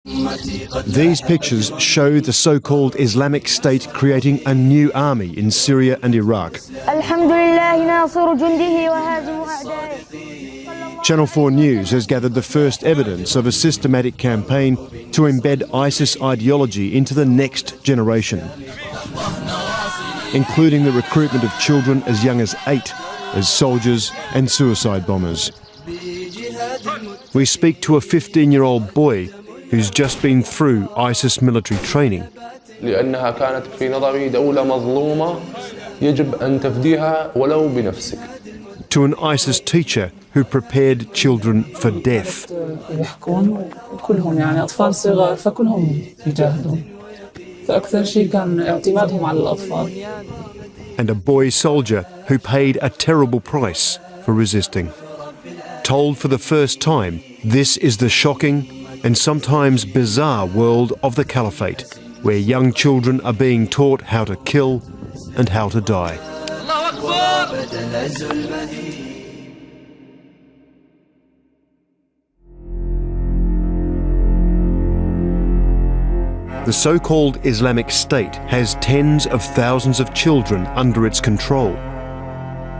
These pictures show the so-called Islamic State creating a new army in Syria and Iraq. Channel 4 News has gathered the first evidence of a systematic campaign to embed ISIS ideology into the next generation, including the recruitment of children as young as 8 as soldiers and suicide bombers. We speak to a 15-year-old boy who's just been through ISIS military training. لأنها كانت في نظري دولة مظلومة يجب أن تفديها ولو بنفسك. To an ISIS teacher who prepared children for death. يحكون كلهم يعني أطفال صغار فكلهم يجاهدون. فأكثر شيء كان اعتمادهم على الأطفال. And a boy soldier who paid a terrible price for resisting. Told for the first time, this is the shocking and sometimes bizarre world of the caliphate, where young children are being taught how to kill and how to die. The so-called Islamic State has tens of thousands of children under its control.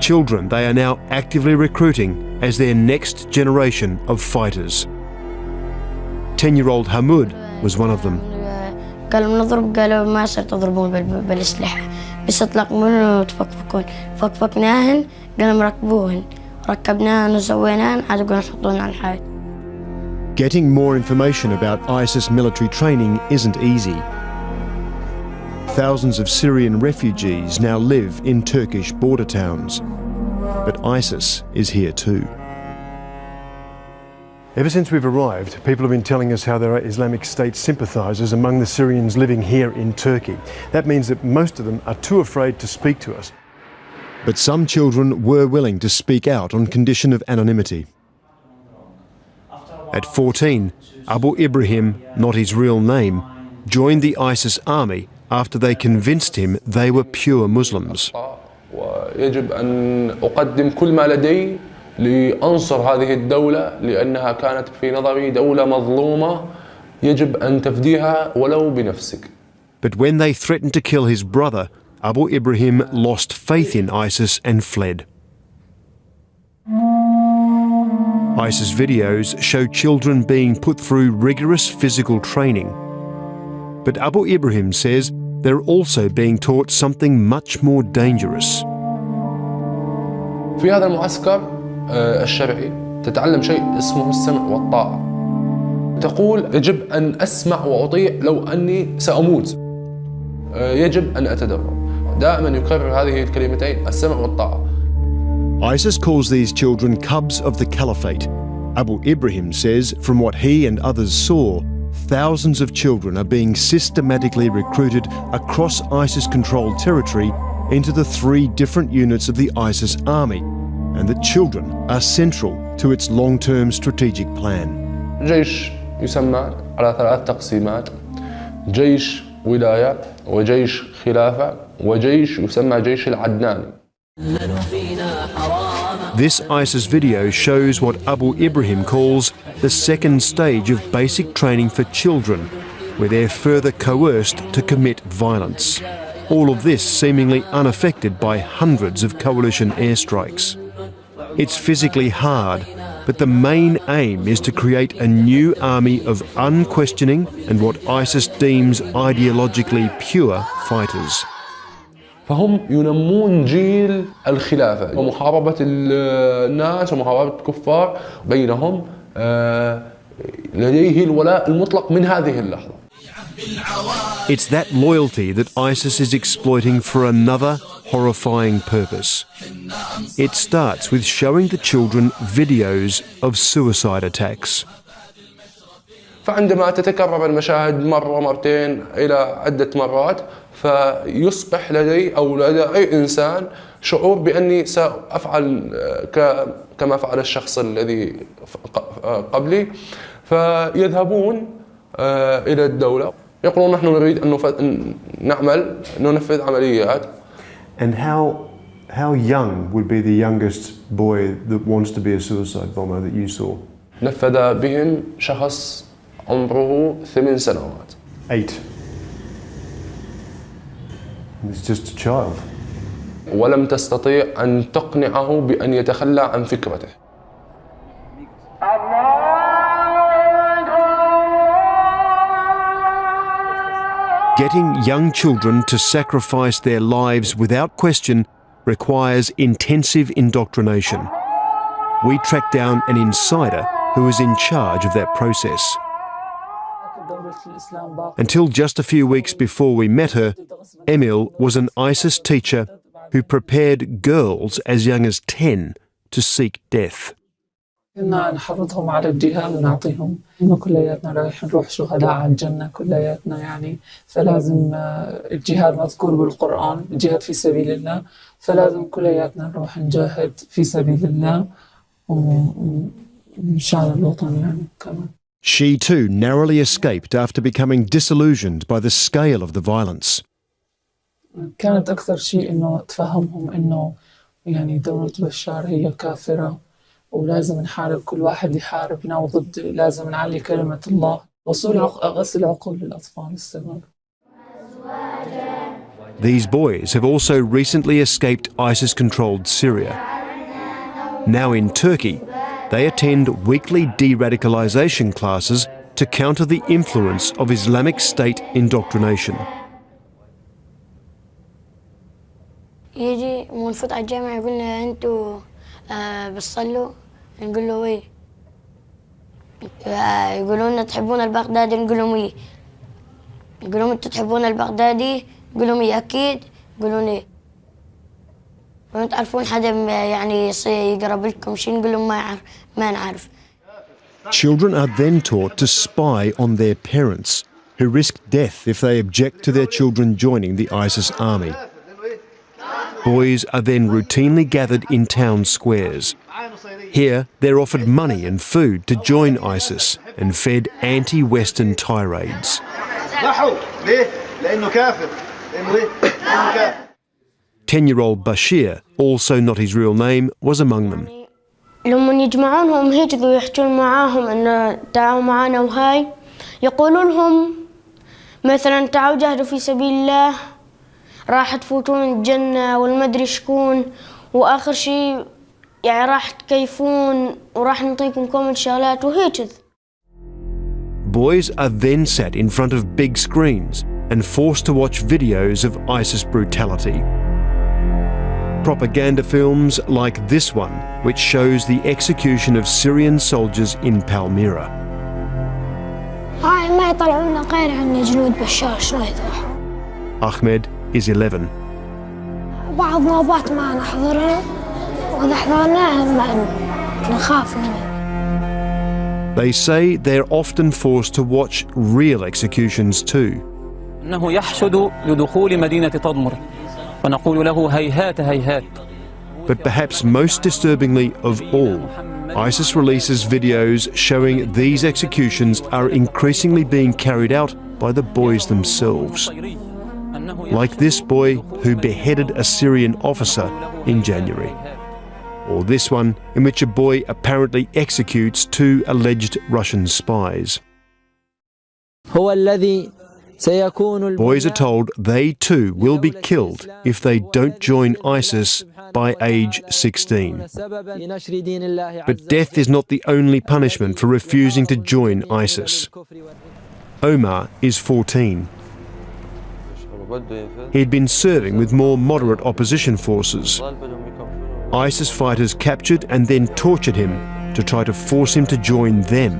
Children they are now actively recruiting as their next generation of fighters. 10-year-old Hamoud was one of them. قالوا نضرب قالوا ما صار تضربون بالأسلحة بس اطلقون وتفكفكون فكفكناهن قالوا مركبوهن ركبناهن وسويناهن عاد قالوا نحطوهن على الحائط. Getting more information about ISIS military training isn't easy. Thousands of Syrian refugees now live in Turkish border towns. But ISIS is here too. Ever since we've arrived, people have been telling us how there are Islamic State sympathisers among the Syrians living here in Turkey. That means that most of them are too afraid to speak to us. But some children were willing to speak out on condition of anonymity. At 14, Abu Ibrahim, not his real name, joined the ISIS army after they convinced him they were pure Muslims. ويجب أن أقدم كل ما لدي لأنصر هذه الدولة لأنها كانت في نظري دولة مظلومة يجب أن تفديها ولو بنفسك. But when they threatened to kill his brother, Abu Ibrahim lost faith in ISIS and fled. ISIS videos show children being put through rigorous physical training. But Abu Ibrahim says they're also being taught something much more dangerous. في هذا المعسكر الشرعي تتعلم شيء اسمه السمع والطاعة. تقول يجب أن أسمع وأطيع لو أني سأموت. يجب أن أتدرب. دائما يكرر هذه الكلمتين السمع والطاعة. ISIS calls these children cubs of the caliphate. Abu Ibrahim says from what he and others saw, thousands of children are being systematically recruited across ISIS-controlled territory into the 3 different units of the ISIS army, and that children are central to its long-term strategic plan. جيش يسمى على 3 تقسيمات: جيش ولاية وجيش خلافة وجيش يسمى جيش العدناني. This ISIS video shows what Abu Ibrahim calls the second stage of basic training for children, where they're further coerced to commit violence. All of this seemingly unaffected by hundreds of coalition airstrikes. It's physically hard, but the main aim is to create a new army of unquestioning and what ISIS deems ideologically pure fighters. فهم ينمون جيل الخلافة ومحاربة الناس ومحاربة الكفار بينهم لديه الولاء المطلق من هذه اللحظة. It's that loyalty that ISIS is exploiting for another horrifying purpose. It starts with showing the children videos of suicide attacks. فعندما تتكرر المشاهد مرة مرتين إلى عدة مرات فيصبح لدي أو لدى أي إنسان شعور بأني سأفعل كما فعل الشخص الذي قبلي فيذهبون إلى الدولة يقولون نحن نريد أن نعمل ننفذ عمليات. And how young would be the youngest boy that wants to be a suicide bomber that you saw? نفذ بهم شخص عمره 8 سنوات. 8. He's just a child. ولم تستطيع أن تقنعه بأن يتخلى عن فكرته. Getting young children to sacrifice their lives without question requires intensive indoctrination. We tracked down an insider who was in charge of that process. Until just a few weeks before we met her, Emil was an ISIS teacher who prepared girls as young as 10 to seek death. كنا نحرضهم على الجهاد ونعطيهم إنه كلياتنا رايح نروح شهداء على الجنة كلياتنا يعني، فلازم الجهاد مذكور بالقرآن، الجهاد في سبيل الله، فلازم كلياتنا نروح نجاهد في سبيل الله ومشان الوطن يعني كمان. She too narrowly escaped after becoming disillusioned by the scale of the violence. كانت أكثر شيء إنه تفهمهم إنه يعني دولة بشار هي كافرة ولازم نحارب كل واحد يحاربنا وضد، لازم نعلي كلمة الله، غسل عقول الأطفال الصغار. These boys have also recently escaped ISIS-controlled Syria. Now in Turkey, they attend weekly de-radicalization classes to counter the influence of Islamic State indoctrination. يجي منفوت على الجامعة يقول لنا أنتوا بتصلوا؟ نقول له إيه. يقولون لنا تحبون البغدادي؟ نقول لهم إيه. يقولون أنتوا تحبون البغدادي؟ نقول لهم إيه أكيد. يقولون إيه. وأنتوا تعرفون حدا يعني يقرب لكم شيء؟ نقول لهم ما نعرف. Children are then taught to spy on their parents, who risk death if they object to their children joining the ISIS army. Boys are then routinely gathered in town squares. Here, they're offered money and food to join ISIS and fed anti-Western tirades. 10-year-old Bashir, also not his real name, was among them. لما يجمعونهم هيك ويحجون معاهم إنه تعالوا معانا وهاي يقولون لهم مثلا تعالوا جاهدوا في سبيل الله راح تفوتون الجنة والمدري شكون وآخر شيء يعني راح تكيفون وراح نعطيكم كم شغلات وهيك. Boys are then sat in front of big screens and forced to watch videos of ISIS brutality. Propaganda films like this one, which shows the execution of Syrian soldiers in Palmyra. هاي ما يطلعون غير عن جنود بشار شلون يذبحون. Ahmed is 11. بعض نوبات ما نحضرها وإذا حضرناها ما نخاف منها. They say they're often forced to watch real executions too. إنه يحشد لدخول مدينة تدمر ونقول له هيهات هيهات. But perhaps most disturbingly of all, ISIS releases videos showing these executions are increasingly being carried out by the boys themselves. Like this boy who beheaded a Syrian officer in January. Or this one in which a boy apparently executes 2 alleged Russian spies. Boys are told they too will be killed if they don't join ISIS by age 16. But death is not the only punishment for refusing to join ISIS. Omar is 14. He'd been serving with more moderate opposition forces. ISIS fighters captured and then tortured him to try to force him to join them.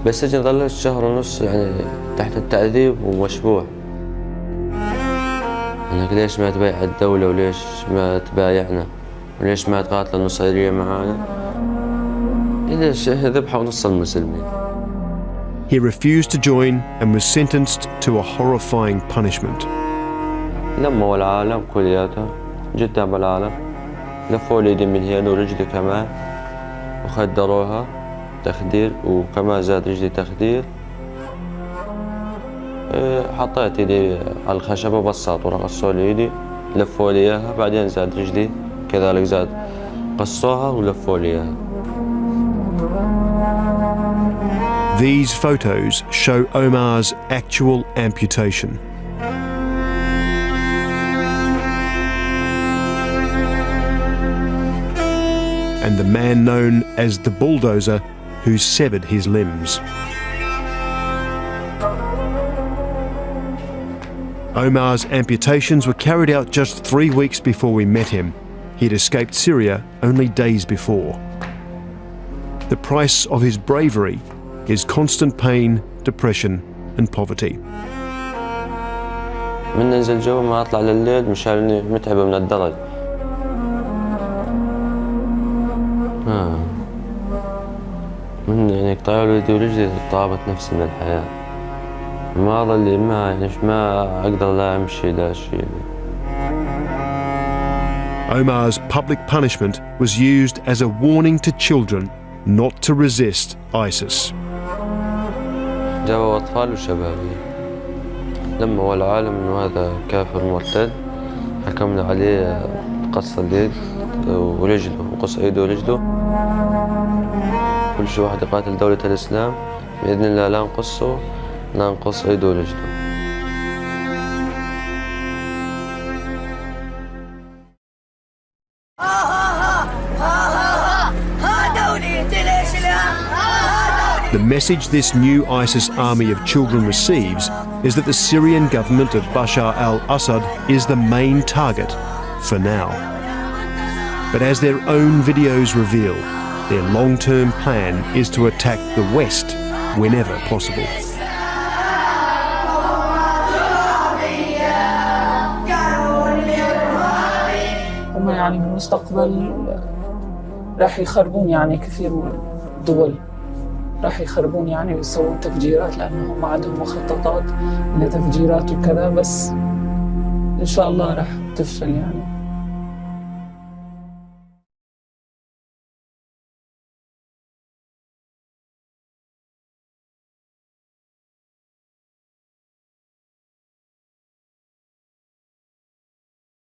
بالسجن ظلت شهر ونص يعني تحت التعذيب ومشبوع. انك ليش ما تبايع الدولة وليش ما تبايعنا؟ وليش ما تقاتل النصيرية معانا؟ ليش ذبحوا نص المسلمين. He refused to join and was sentenced to a horrifying punishment. لموا العالم كلياتها جدا بالعالم لفوا لي من هنا ورجلي كمان وخدروها تخدير وكمان زاد رجلي تخدير. حطيت ايدي على الخشبة بساطوا رقصوا لي ايدي لفوا لي اياها بعدين زاد رجلي كذلك زاد قصوها ولفوا لي اياها. These photos show Omar's actual amputation. And the man known as the bulldozer who severed his limbs. Omar's amputations were carried out just 3 weeks before we met him. He'd escaped Syria only days before. The price of his bravery is constant pain, depression and poverty. من ننزل جوا ما أطلع لليل مشان إني متعبة من الدرج. من يعني قطعوا لي يدي ورجلي طابت نفسي من الحياة. ما ظل ما أقدر لا أمشي لا شيء. Omar's public punishment was used as a warning to children not to resist ISIS. جابوا أطفال وشبابي لما العالم إنه هذا كافر مرتد حكمنا عليه قص اليد ورجله وقص ايده ورجله. كل شيء واحد يقاتل دولة الإسلام بإذن الله لا نقصه لا نقص ايده ورجله. The message this new ISIS army of children receives is that the Syrian government of Bashar al-Assad is the main target for now. But as their own videos reveal, their long-term plan is to attack the West whenever possible. هم يعني بالمستقبل راح يخربون يعني كثير دول، راح يخربون يعني ويسوون تفجيرات لأنهم عندهم مخططات لتفجيرات وكذا، بس إن شاء الله راح تفشل يعني.